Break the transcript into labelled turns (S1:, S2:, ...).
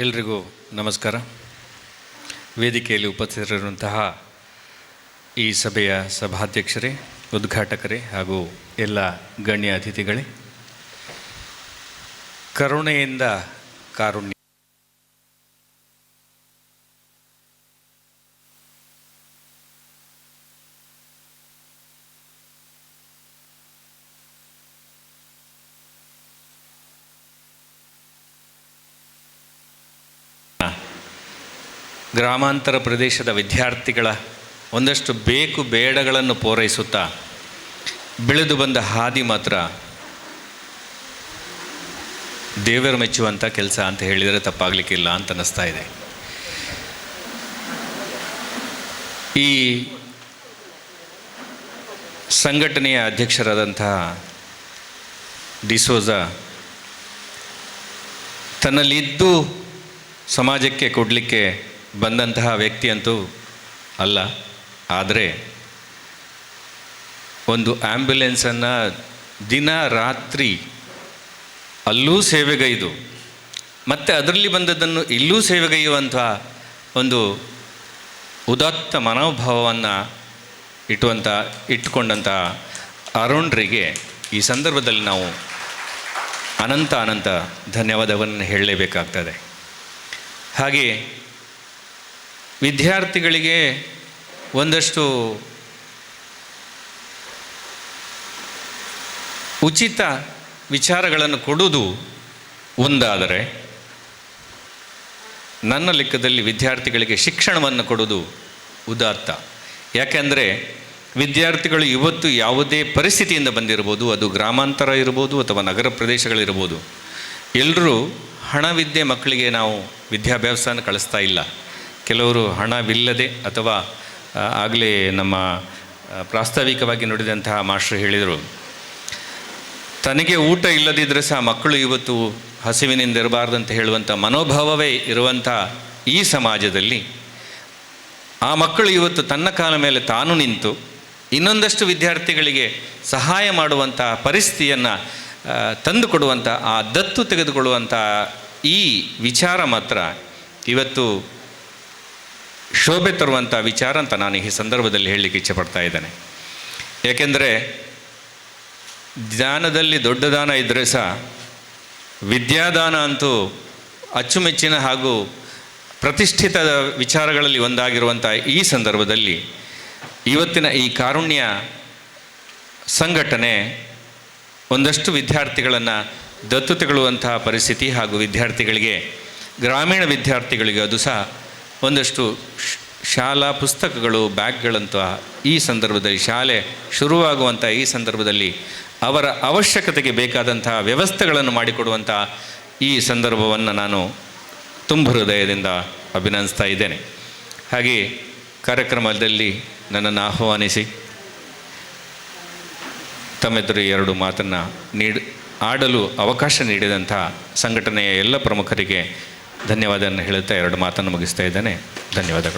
S1: ಎಲ್ರಿಗೂ ನಮಸ್ಕಾರ. ವೇದಿಕೆಯಲ್ಲಿ ಉಪಸ್ಥಿತರಿರುವಂತಹ ಈ ಸಭೆಯ ಸಭಾಧ್ಯಕ್ಷರೇ, ಉದ್ಘಾಟಕರೇ ಹಾಗೂ ಎಲ್ಲ ಗಣ್ಯ ಅತಿಥಿಗಳೇ, ಕರುಣೆಯಿಂದ ಕಾರುಣ್ಯ ಗ್ರಾಮಾಂತರ ಪ್ರದೇಶದ ವಿದ್ಯಾರ್ಥಿಗಳ ಒಂದಷ್ಟು ಬೇಕು ಬೇಡಗಳನ್ನು ಪೂರೈಸುತ್ತಾ ಬೆಳೆದು ಬಂದ ಹಾದಿ ಮಾತ್ರ ದೇವರು ಮೆಚ್ಚುವಂಥ ಕೆಲಸ ಅಂತ ಹೇಳಿದರೆ ತಪ್ಪಾಗಲಿಕ್ಕಿಲ್ಲ ಅಂತ ಅನ್ನಿಸ್ತಾ ಇದೆ. ಈ ಸಂಘಟನೆಯ ಅಧ್ಯಕ್ಷರಾದಂತಹ ಡಿಸೋಜ ತನ್ನಲ್ಲಿದ್ದು ಸಮಾಜಕ್ಕೆ ಕೊಡಲಿಕ್ಕೆ ಬಂದಂತಹ ವ್ಯಕ್ತಿ ಅಂತೂ ಅಲ್ಲ. ಆದರೆ ಒಂದು ಆ್ಯಂಬ್ಯುಲೆನ್ಸನ್ನು ದಿನ ರಾತ್ರಿ ಅಲ್ಲೂ ಸೇವೆಗೈದು ಮತ್ತು ಅದರಲ್ಲಿ ಬಂದದ್ದನ್ನು ಇಲ್ಲೂ ಸೇವೆಗೈಯುವಂಥ ಒಂದು ಉದಾತ್ತ ಮನೋಭಾವವನ್ನು ಇಟ್ಟುಕೊಂಡಂಥ ಅರುಣ್ರಿಗೆ ಈ ಸಂದರ್ಭದಲ್ಲಿ ನಾವು ಅನಂತ ಧನ್ಯವಾದವನ್ನು ಹೇಳಲೇಬೇಕಾಗ್ತದೆ. ಹಾಗೆ ವಿದ್ಯಾರ್ಥಿಗಳಿಗೆ ಒಂದಷ್ಟು ಉಚಿತ ವಿಚಾರಗಳನ್ನು ಕೊಡುವುದು ಒಂದಾದರೆ, ನನ್ನ ಲೆಕ್ಕದಲ್ಲಿ ವಿದ್ಯಾರ್ಥಿಗಳಿಗೆ ಶಿಕ್ಷಣವನ್ನು ಕೊಡುವುದು ಉದಾತ್ತ. ಯಾಕೆಂದರೆ ವಿದ್ಯಾರ್ಥಿಗಳು ಇವತ್ತು ಯಾವುದೇ ಪರಿಸ್ಥಿತಿಯಿಂದ ಬಂದಿರ್ಬೋದು, ಅದು ಗ್ರಾಮಾಂತರ ಇರ್ಬೋದು ಅಥವಾ ನಗರ ಪ್ರದೇಶಗಳಿರ್ಬೋದು, ಎಲ್ಲರೂ ಹಣವಿದ್ಯೆ ಮಕ್ಕಳಿಗೆ ನಾವು ವಿದ್ಯಾಭ್ಯಾಸನ ಕಳಿಸ್ತಾ ಇಲ್ಲ. ಕೆಲವರು ಹಣವಿಲ್ಲದೆ ಅಥವಾ ಆಗಲೇ ನಮ್ಮ ಪ್ರಾಸ್ತಾವಿಕವಾಗಿ ನುಡಿದಂತಹ ಮಾಸ್ಟರ್ ಹೇಳಿದರು, ತನಗೆ ಊಟ ಇಲ್ಲದಿದ್ದರೆ ಸಹ ಮಕ್ಕಳು ಇವತ್ತು ಹಸಿವಿನಿಂದ ಇರಬಾರ್ದಂತ ಹೇಳುವಂಥ ಮನೋಭಾವವೇ ಇರುವಂಥ ಈ ಸಮಾಜದಲ್ಲಿ ಆ ಮಕ್ಕಳು ಇವತ್ತು ತನ್ನ ಕಾಲ ಮೇಲೆ ತಾನು ನಿಂತು ಇನ್ನೊಂದಷ್ಟು ವಿದ್ಯಾರ್ಥಿಗಳಿಗೆ ಸಹಾಯ ಮಾಡುವಂಥ ಪರಿಸ್ಥಿತಿಯನ್ನು ತಂದುಕೊಡುವಂಥ, ಆ ದತ್ತು ತೆಗೆದುಕೊಳ್ಳುವಂಥ ಈ ವಿಚಾರ ಮಾತ್ರ ಇವತ್ತು ಶೋಭೆ ತರುವಂಥ ವಿಚಾರ ಅಂತ ನಾನು ಈ ಸಂದರ್ಭದಲ್ಲಿ ಹೇಳಲಿಕ್ಕೆ ಇಚ್ಛೆಪಡ್ತಾ ಇದ್ದೇನೆ. ಏಕೆಂದರೆ ದಾನದಲ್ಲಿ ದೊಡ್ಡ ದಾನ ಇದ್ದರೆ ಸಹ ವಿದ್ಯಾದಾನ ಅಂತೂ ಅಚ್ಚುಮೆಚ್ಚಿನ ಹಾಗೂ ಪ್ರತಿಷ್ಠಿತ ವಿಚಾರಗಳಲ್ಲಿ ಒಂದಾಗಿರುವಂಥ ಈ ಸಂದರ್ಭದಲ್ಲಿ ಇವತ್ತಿನ ಈ ಕಾರುಣ್ಯ ಸಂಘಟನೆ ಒಂದಷ್ಟು ವಿದ್ಯಾರ್ಥಿಗಳನ್ನು ದತ್ತು ತೆಗೊಳ್ಳುವಂತಹ ಪರಿಸ್ಥಿತಿ ಹಾಗೂ ವಿದ್ಯಾರ್ಥಿಗಳಿಗೆ, ಗ್ರಾಮೀಣ ವಿದ್ಯಾರ್ಥಿಗಳಿಗೆ ಅದು ಸಹ ಒಂದಷ್ಟು ಶಾಲಾ ಪುಸ್ತಕಗಳು, ಬ್ಯಾಗ್ಗಳಂತ ಈ ಸಂದರ್ಭದಲ್ಲಿ ಶಾಲೆ ಶುರುವಾಗುವಂಥ ಈ ಸಂದರ್ಭದಲ್ಲಿ ಅವರ ಅವಶ್ಯಕತೆಗೆ ಬೇಕಾದಂತಹ ವ್ಯವಸ್ಥೆಗಳನ್ನು ಮಾಡಿಕೊಡುವಂಥ ಈ ಸಂದರ್ಭವನ್ನು ನಾನು ತುಂಬ ಹೃದಯದಿಂದ ಅಭಿನಂದಿಸ್ತಾ ಇದ್ದೇನೆ. ಹಾಗೆ ಕಾರ್ಯಕ್ರಮದಲ್ಲಿ ನನ್ನನ್ನು ಆಹ್ವಾನಿಸಿ ತಮ್ಮೆದುರು ಎರಡು ಮಾತನ್ನು ಆಡಲು ಅವಕಾಶ ನೀಡಿದಂಥ ಸಂಘಟನೆಯ ಎಲ್ಲ ಪ್ರಮುಖರಿಗೆ ಧನ್ಯವಾದವನ್ನು ಹೇಳುತ್ತಾ ಎರಡು ಮಾತನ್ನು ಮುಗಿಸ್ತಾ ಇದ್ದೇನೆ. ಧನ್ಯವಾದಗಳು.